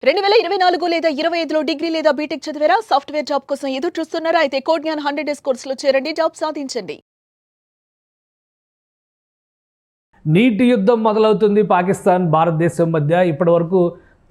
2024 లేదా 25లో డిగ్రీ లేదా బీటెక్ చదివారా? సాఫ్ట్‌వేర్ జాబ్ కోసం ఎదురు చూస్తున్నారా? అయితే కోడ్ జ్ఞాన్ 100 డేస్ కోర్సులో చేరండి, జాబ్ సాధించండి. నీటి యుద్ధం మొదలవుతుంది పాకిస్తాన్ భారతదేశం మధ్య. ఇప్పటివరకు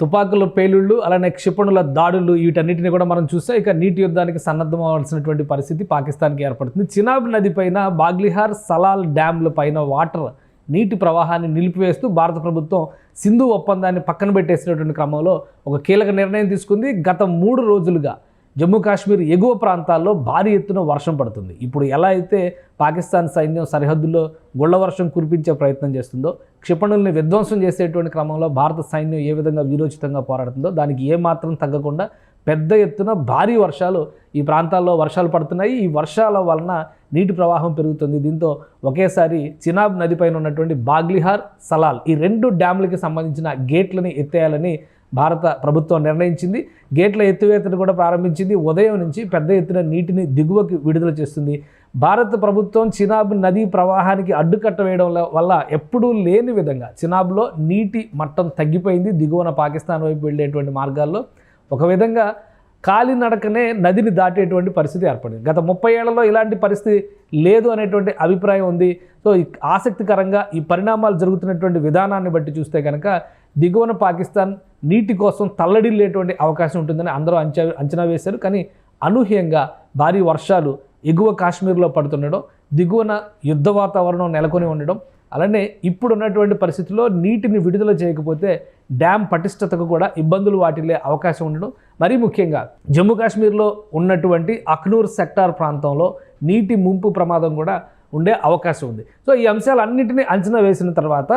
తుపాకుల పేలుళ్ళు అలానే క్షిపణుల దాడులు వీటన్నిటిని కూడా మనం చూస్తే ఇక నీటి యుద్ధానికి సన్నద్ధం అవ్వాల్సినటువంటి పరిస్థితి పాకిస్తాన్కి ఏర్పడుతుంది. చినాబ్ నది పైన బాగ్లిహార్ సలాల్ డ్యామ్ల పైన వాటర్ నీటి ప్రవాహాన్ని నిలిపివేస్తూ భారత ప్రభుత్వం సింధు ఒప్పందాన్ని పక్కన పెట్టేసినటువంటి క్రమంలో ఒక కీలక నిర్ణయం తీసుకుంది. గత 3 రోజులుగా జమ్మూ కాశ్మీర్ ఎగువ ప్రాంతాల్లో భారీ ఎత్తున వర్షం పడుతుంది. ఇప్పుడు ఎలా అయితే పాకిస్తాన్ సైన్యం సరిహద్దుల్లో గుళ్ల వర్షం కురిపించే ప్రయత్నం చేస్తుందో, క్షిపణుల్ని విధ్వంసం చేసేటువంటి క్రమంలో భారత సైన్యం ఏ విధంగా వీరోచితంగా పోరాడుతుందో దానికి ఏమాత్రం తగ్గకుండా పెద్ద ఎత్తున భారీ వర్షాలు ఈ ప్రాంతాల్లో వర్షాలు పడుతున్నాయి. ఈ వర్షాల వలన నీటి ప్రవాహం పెరుగుతుంది. దీంతో ఒకేసారి చినాబ్ నదిపైన ఉన్నటువంటి బాగ్లిహార్ సలాల్ ఈ 2 డ్యాములకి సంబంధించిన గేట్లని ఎత్తేయాలని భారత ప్రభుత్వం నిర్ణయించింది. గేట్ల ఎత్తివేతను కూడా ప్రారంభించింది. ఉదయం నుంచి పెద్ద ఎత్తున నీటిని దిగువకి విడుదల చేస్తుంది. భారత ప్రభుత్వం చినాబ్ నదీ ప్రవాహానికి అడ్డుకట్ట వేయడం వల్ల ఎప్పుడూ లేని విధంగా చినాబ్లో నీటి మట్టం తగ్గిపోయింది. దిగువన పాకిస్తాన్ వైపు వెళ్ళేటువంటి మార్గాల్లో ఒక విధంగా కాలినడకనే నదిని దాటేటువంటి పరిస్థితి ఏర్పడింది. గత 30 ఏళ్లలో ఇలాంటి పరిస్థితి లేదు అనేటువంటి అభిప్రాయం ఉంది. సో ఆసక్తికరంగా ఈ పరిణామాలు జరుగుతున్నటువంటి విధానాన్ని బట్టి చూస్తే కనుక దిగువన పాకిస్తాన్ నీటి కోసం తల్లడిల్లేటువంటి అవకాశం ఉంటుందని అందరూ అంచనా వేశారు. కానీ అనూహ్యంగా భారీ వర్షాలు ఎగువ కాశ్మీర్లో పడుతుండడం, దిగువన యుద్ధ వాతావరణం నెలకొని ఉండడం, అలానే ఇప్పుడున్నటువంటి పరిస్థితుల్లో నీటిని విడుదల చేయకపోతే డ్యామ్ పటిష్టతకు కూడా ఇబ్బందులు వాటిల్లే అవకాశం ఉండడం, మరీ ముఖ్యంగా జమ్మూ కాశ్మీర్లో ఉన్నటువంటి అఖ్నూర్ సెక్టార్ ప్రాంతంలో నీటి ముంపు ప్రమాదం కూడా ఉండే అవకాశం ఉంది. సో ఈ అంశాలన్నింటినీ అంచనా వేసిన తర్వాత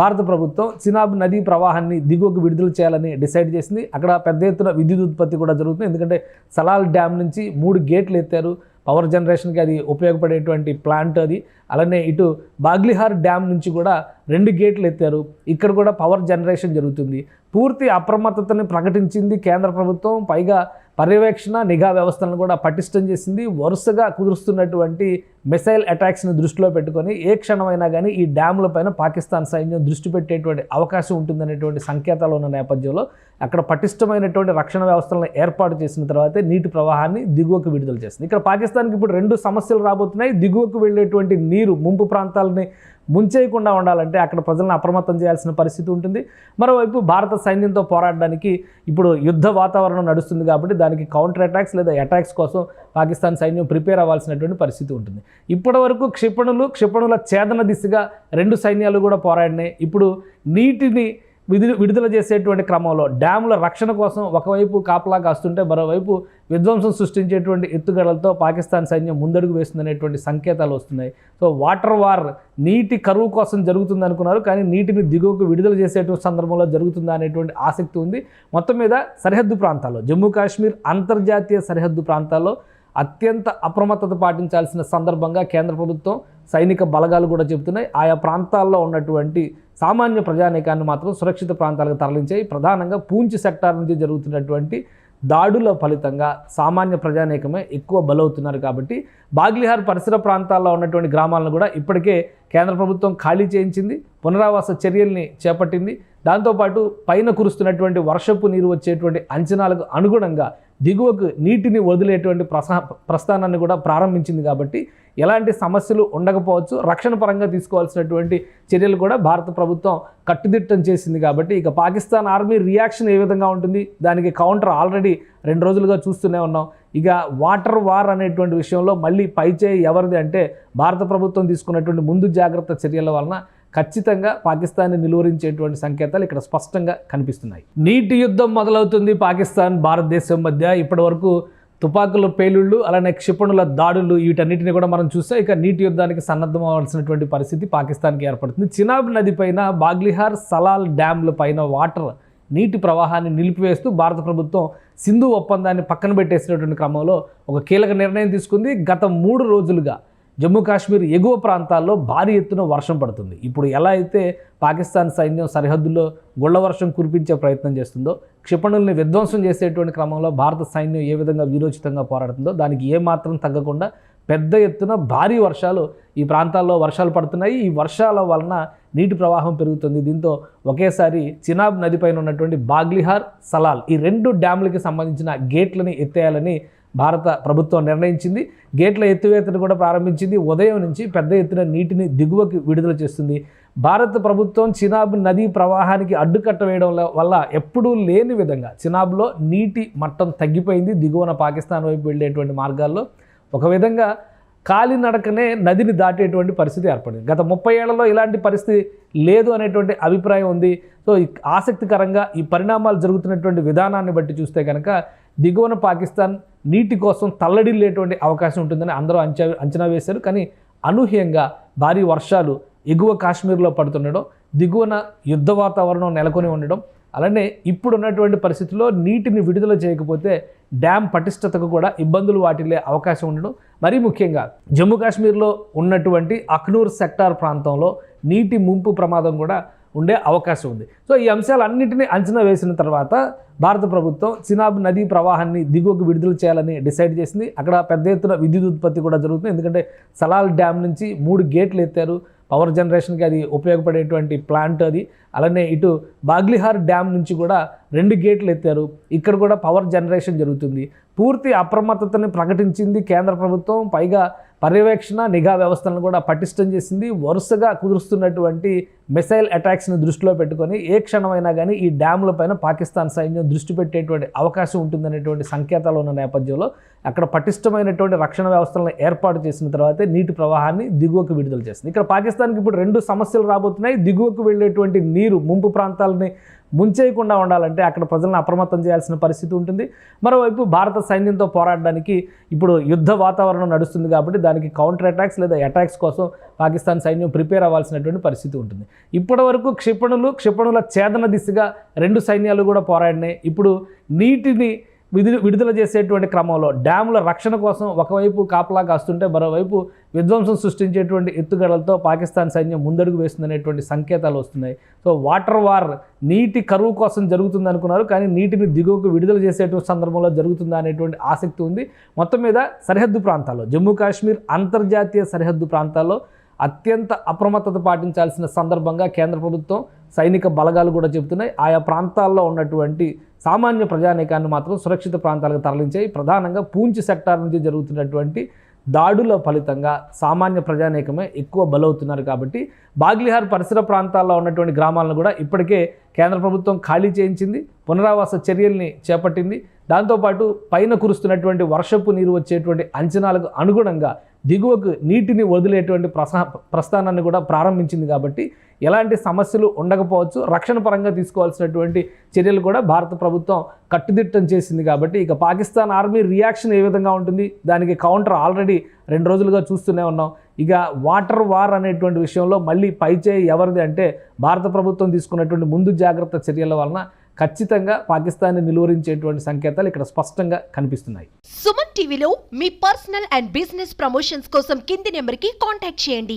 భారత ప్రభుత్వం చినాబ్ నదీ ప్రవాహాన్ని దిగువకు విడుదల చేయాలని డిసైడ్ చేసింది. అక్కడ పెద్ద ఎత్తున విద్యుత్ ఉత్పత్తి కూడా జరుగుతుంది. ఎందుకంటే సలాల్ డ్యామ్ నుంచి 3 గేట్లు ఎత్తారు. పవర్ జనరేషన్కి అది ఉపయోగపడేటువంటి ప్లాంట్ అది. అలానే ఇటు బాగ్లిహార్ డ్యామ్ నుంచి కూడా 2 గేట్లు ఎత్తారు. ఇక్కడ కూడా పవర్ జనరేషన్ జరుగుతుంది. పూర్తి అప్రమత్తతని ప్రకటించింది కేంద్ర ప్రభుత్వం. పైగా పర్యవేక్షణ నిఘా వ్యవస్థలను కూడా పటిష్టం చేసింది. వరుసగా కుదురుస్తున్నటువంటి మిసైల్ అటాక్స్ని దృష్టిలో పెట్టుకొని ఏ క్షణమైనా కానీ ఈ డ్యాముల పైన పాకిస్తాన్ సైన్యం దృష్టి పెట్టేటువంటి అవకాశం ఉంటుందనేటువంటి సంకేతాలు ఉన్న నేపథ్యంలో అక్కడ పటిష్టమైనటువంటి రక్షణ వ్యవస్థలను ఏర్పాటు చేసిన తర్వాతే నీటి ప్రవాహాన్ని దిగువకు విడుదల చేస్తుంది. ఇక్కడ పాకిస్తాన్కి ఇప్పుడు 2 సమస్యలు రాబోతున్నాయి. దిగువకు వెళ్ళేటువంటి నీరు ముంపు ప్రాంతాలని ముంచేయకుండా ఉండాలంటే అక్కడ ప్రజలను అప్రమత్తం చేయాల్సిన పరిస్థితి ఉంటుంది. మరోవైపు భారత సైన్యంతో పోరాడడానికి ఇప్పుడు యుద్ధ వాతావరణం నడుస్తుంది కాబట్టి దానికి కౌంటర్ అటాక్స్ లేదా అటాక్స్ కోసం పాకిస్తాన్ సైన్యం ప్రిపేర్ అవ్వాల్సినటువంటి పరిస్థితి ఉంటుంది. ఇప్పటివరకు క్షిపణుల ఛేదన దిశగా 2 సైన్యాలు కూడా పోరాడినాయి. ఇప్పుడు నీటిని విడుదల చేసేటువంటి క్రమంలో డ్యాముల రక్షణ కోసం ఒకవైపు కాపలా కాస్తుంటే మరోవైపు విధ్వంసం సృష్టించేటువంటి ఎత్తుగడలతో పాకిస్తాన్ సైన్యం ముందడుగు వేస్తుందనేటువంటి సంకేతాలు వస్తున్నాయి. సో వాటర్ వార్ నీటి కరువు కోసం జరుగుతుంది అనుకున్నారు, కానీ నీటిని దిగువకు విడుదల చేసేటువంటి సందర్భంలో జరుగుతుందా అనేటువంటి ఆసక్తి ఉంది. మొత్తం మీద సరిహద్దు ప్రాంతాల్లో జమ్మూ కాశ్మీర్ అంతర్జాతీయ సరిహద్దు ప్రాంతాల్లో అత్యంత అప్రమత్తత పాటించాల్సిన సందర్భంగా కేంద్ర ప్రభుత్వం సైనిక బలగాలు కూడా చెబుతున్నాయి. ఆయా ప్రాంతాల్లో ఉన్నటువంటి సామాన్య ప్రజానీకాన్ని మాత్రం సురక్షిత ప్రాంతాలకు తరలించాయి. ప్రధానంగా పూంచ్ సెక్టార్ నుంచి జరుగుతున్నటువంటి దాడుల ఫలితంగా సామాన్య ప్రజానీకమే ఎక్కువ బలవుతున్నారు. కాబట్టి బాగ్లిహార్ పరిసర ప్రాంతాల్లో ఉన్నటువంటి గ్రామాలను కూడా ఇప్పటికే కేంద్ర ప్రభుత్వం ఖాళీ చేయించింది, పునరావాస చర్యల్ని చేపట్టింది. దాంతోపాటు పైన కురుస్తున్నటువంటి వర్షపు నీరు వచ్చేటువంటి అంచనాలకు అనుగుణంగా దిగువకు నీటిని వదిలేటువంటి ప్రస్థానాన్ని కూడా ప్రారంభించింది. కాబట్టి ఎలాంటి సమస్యలు ఉండకపోవచ్చు. రక్షణ పరంగా తీసుకోవాల్సినటువంటి చర్యలు కూడా భారత ప్రభుత్వం కట్టుదిట్టం చేసింది. కాబట్టి ఇక పాకిస్తాన్ ఆర్మీ రియాక్షన్ ఏ విధంగా ఉంటుంది, దానికి కౌంటర్ ఆల్రెడీ 2 రోజులుగా చూస్తూనే ఉన్నాం. ఇక వాటర్ వార్ అనేటువంటి విషయంలో మళ్ళీ పైచేయి ఎవరిది అంటే భారత ప్రభుత్వం తీసుకున్నటువంటి ముందు జాగ్రత్త చర్యల వలన ఖచ్చితంగా పాకిస్తాన్ని నిలువరించేటువంటి సంకేతాలు ఇక్కడ స్పష్టంగా కనిపిస్తున్నాయి. నీటి యుద్ధం మొదలవుతుంది పాకిస్తాన్ భారతదేశం మధ్య. ఇప్పటివరకు తుపాకుల పేలుళ్ళు అలానే క్షిపణుల దాడులు వీటన్నిటిని కూడా మనం చూస్తే ఇక నీటి యుద్ధానికి సన్నద్ధం అవ్వాల్సినటువంటి పరిస్థితి పాకిస్తాన్కి ఏర్పడుతుంది. చినాబ్ నది పైన బాగ్లిహార్ సలాల్ డ్యామ్ల పైన వాటర్ నీటి ప్రవాహాన్ని నిలిపివేస్తూ భారత ప్రభుత్వం సింధు ఒప్పందాన్ని పక్కన పెట్టేసినటువంటి క్రమంలో ఒక కీలక నిర్ణయం తీసుకుంది. గత 3 రోజులుగా జమ్మూ కాశ్మీర్ ఎగువ ప్రాంతాల్లో భారీ ఎత్తున వర్షం పడుతుంది. ఇప్పుడు ఎలా అయితే పాకిస్తాన్ సైన్యం సరిహద్దుల్లో గుళ్ల వర్షం కురిపించే ప్రయత్నం చేస్తుందో, క్షిపణుల్ని విధ్వంసం చేసేటువంటి క్రమంలో భారత సైన్యం ఏ విధంగా వీరోచితంగా పోరాడుతుందో దానికి ఏమాత్రం తగ్గకుండా పెద్ద ఎత్తున భారీ వర్షాలు ఈ ప్రాంతాల్లో వర్షాలు పడుతున్నాయి. ఈ వర్షాల వలన నీటి ప్రవాహం పెరుగుతుంది. దీంతో ఒకేసారి చినాబ్ నదిపైన ఉన్నటువంటి బాగ్లిహార్, సలాల్ ఈ 2 డ్యాములకి సంబంధించిన గేట్లని ఎత్తేయాలని భారత ప్రభుత్వం నిర్ణయించింది. గేట్ల ఎత్తివేతను కూడా ప్రారంభించింది. ఉదయం నుంచి పెద్ద ఎత్తున నీటిని దిగువకి విడుదల చేస్తుంది. భారత ప్రభుత్వం చినాబ్ నదీ ప్రవాహానికి అడ్డుకట్ట వేయడం వల్ల ఎప్పుడూ లేని విధంగా చినాబ్లో నీటి మట్టం తగ్గిపోయింది. దిగువన పాకిస్తాన్ వైపు వెళ్ళేటువంటి మార్గాల్లో ఒక విధంగా కాలినడకనే నదిని దాటేటువంటి పరిస్థితి ఏర్పడింది. గత 30 ఏళ్లలో ఇలాంటి పరిస్థితి లేదు అనేటువంటి అభిప్రాయం ఉంది. సో ఆసక్తికరంగా ఈ పరిణామాలు జరుగుతున్నటువంటి విధానాన్ని బట్టి చూస్తే కనుక దిగువన పాకిస్తాన్ నీటి కోసం తల్లడిల్లేటువంటి అవకాశం ఉంటుందని అందరూ అంచనా వేశారు. కానీ అనూహ్యంగా భారీ వర్షాలు ఎగువ కాశ్మీర్లో పడుతుండడం, దిగువన యుద్ధ వాతావరణం నెలకొని ఉండడం, అలానే ఇప్పుడున్నటువంటి పరిస్థితుల్లో నీటిని విడుదల చేయకపోతే డ్యామ్ పటిష్టతకు కూడా ఇబ్బందులు వాటిల్లే అవకాశం ఉండడం, మరీ ముఖ్యంగా జమ్మూ కాశ్మీర్లో ఉన్నటువంటి అఖ్నూర్ సెక్టార్ ప్రాంతంలో నీటి ముంపు ప్రమాదం కూడా ఉండే అవకాశం ఉంది. సో ఈ అంశాలన్నింటినీ అంచనా వేసిన తర్వాత భారత ప్రభుత్వం చినాబ్ నదీ ప్రవాహాన్ని దిగువకు విడుదల చేయాలని డిసైడ్ చేసింది. అక్కడ పెద్ద ఎత్తున విద్యుత్ ఉత్పత్తి కూడా జరుగుతుంది. ఎందుకంటే సలాల్ డ్యామ్ నుంచి 3 గేట్లు ఎత్తారు. పవర్ జనరేషన్కి అది ఉపయోగపడేటువంటి ప్లాంట్ అది. అలానే ఇటు బాగ్లిహార్ డ్యామ్ నుంచి కూడా 2 గేట్లు ఎత్తారు. ఇక్కడ కూడా పవర్ జనరేషన్ జరుగుతుంది. పూర్తి అప్రమత్తతని ప్రకటించింది కేంద్ర ప్రభుత్వం. పైగా పర్యవేక్షణ, నిఘా వ్యవస్థలను కూడా పటిష్టం చేసింది. వరుసగా కుదురుస్తున్నటువంటి మిసైల్ అటాక్స్ని దృష్టిలో పెట్టుకొని ఏ క్షణమైనా కానీ ఈ డ్యాముల పైన పాకిస్తాన్ సైన్యం దృష్టి పెట్టేటువంటి అవకాశం ఉంటుందనేటువంటి సంకేతాలు ఉన్న నేపథ్యంలో అక్కడ పటిష్టమైనటువంటి రక్షణ వ్యవస్థలను ఏర్పాటు చేసిన తర్వాతే నీటి ప్రవాహాన్ని దిగువకు విడుదల చేస్తుంది. ఇక్కడ పాకిస్తాన్కి ఇప్పుడు 2 సమస్యలు రాబోతున్నాయి. దిగువకు వెళ్ళేటువంటి నీరు ముంపు ప్రాంతాలని ముంచేయకుండా ఉండాలంటే అక్కడ ప్రజలను అప్రమత్తం చేయాల్సిన పరిస్థితి ఉంటుంది. మరోవైపు భారత సైన్యంతో పోరాడడానికి ఇప్పుడు యుద్ధ వాతావరణం నడుస్తుంది కాబట్టి దానికి కౌంటర్ అటాక్స్ లేదా అటాక్స్ కోసం పాకిస్తాన్ సైన్యం ప్రిపేర్ అవ్వాల్సినటువంటి పరిస్థితి ఉంటుంది. ఇప్పటివరకు క్షిపణుల ఛేదన దిశగా 2 సైన్యాలు కూడా పోరాడినాయి. ఇప్పుడు నీటిని విడుదల చేసేటువంటి క్రమంలో డ్యాముల రక్షణ కోసం ఒకవైపు కాపలా కాస్తుంటే మరోవైపు విధ్వంసం సృష్టించేటువంటి ఎత్తుగడలతో పాకిస్తాన్ సైన్యం ముందడుగు వేస్తుందనేటువంటి సంకేతాలు వస్తున్నాయి. సో వాటర్ వార్ నీటి కరువు కోసం జరుగుతుంది అనుకున్నారు, కానీ నీటిని దిగువకు విడుదల చేసేటువంటి సందర్భంలో జరుగుతుందా అనేటువంటి ఆసక్తి ఉంది. మొత్తం మీద సరిహద్దు ప్రాంతాల్లో, జమ్మూ కాశ్మీర్ అంతర్జాతీయ సరిహద్దు ప్రాంతాల్లో అత్యంత అప్రమత్తత పాటించాల్సిన సందర్భంగా కేంద్ర ప్రభుత్వం, సైనిక బలగాలు కూడా చెబుతున్నాయి. ఆయా ప్రాంతాల్లో ఉన్నటువంటి సామాన్య ప్రజానీకాన్ని మాత్రం సురక్షిత ప్రాంతాలకు తరలించాయి. ప్రధానంగా పూంచ్ సెక్టార్ నుంచి జరుగుతున్నటువంటి దాడుల ఫలితంగా సామాన్య ప్రజానీకమే ఎక్కువ బలవుతున్నారు. కాబట్టి బాగ్లిహార్ పరిసర ప్రాంతాల్లో ఉన్నటువంటి గ్రామాలను కూడా ఇప్పటికే కేంద్ర ప్రభుత్వం ఖాళీ చేయించింది, పునరావాస చర్యల్ని చేపట్టింది. దాంతోపాటు పైన కురుస్తున్నటువంటి వర్షపు నీరు వచ్చేటువంటి అంచనాలకు అనుగుణంగా దిగువకు నీటిని వదిలేటువంటి ప్రస్థానాన్ని కూడా ప్రారంభించింది. కాబట్టి ఎలాంటి సమస్యలు ఉండకపోవచ్చు. రక్షణ పరంగా తీసుకోవాల్సినటువంటి చర్యలు కూడా భారత ప్రభుత్వం కట్టుదిట్టం చేసింది. కాబట్టి ఇక పాకిస్తాన్ ఆర్మీ రియాక్షన్ ఏ విధంగా ఉంటుంది, దానికి కౌంటర్ ఆల్రెడీ 2 రోజులుగా చూస్తూనే ఉన్నాం. ఇక వాటర్ వార్ అనేటువంటి విషయంలో మళ్ళీ పైచేయి ఎవరిది అంటే భారత ప్రభుత్వం తీసుకున్నటువంటి ముందు జాగ్రత్త చర్యల వలన ఖచ్చితంగా పాకిస్తాన్ని నిలువరించేటువంటి సంకేతాలు ఇక్కడ స్పష్టంగా కనిపిస్తున్నాయి. సుమన్ టీవీలో మీ పర్సనల్ అండ్ బిజినెస్ ప్రమోషన్స్ కోసం కింది నెంబర్కి కాంటాక్ట్ చేయండి.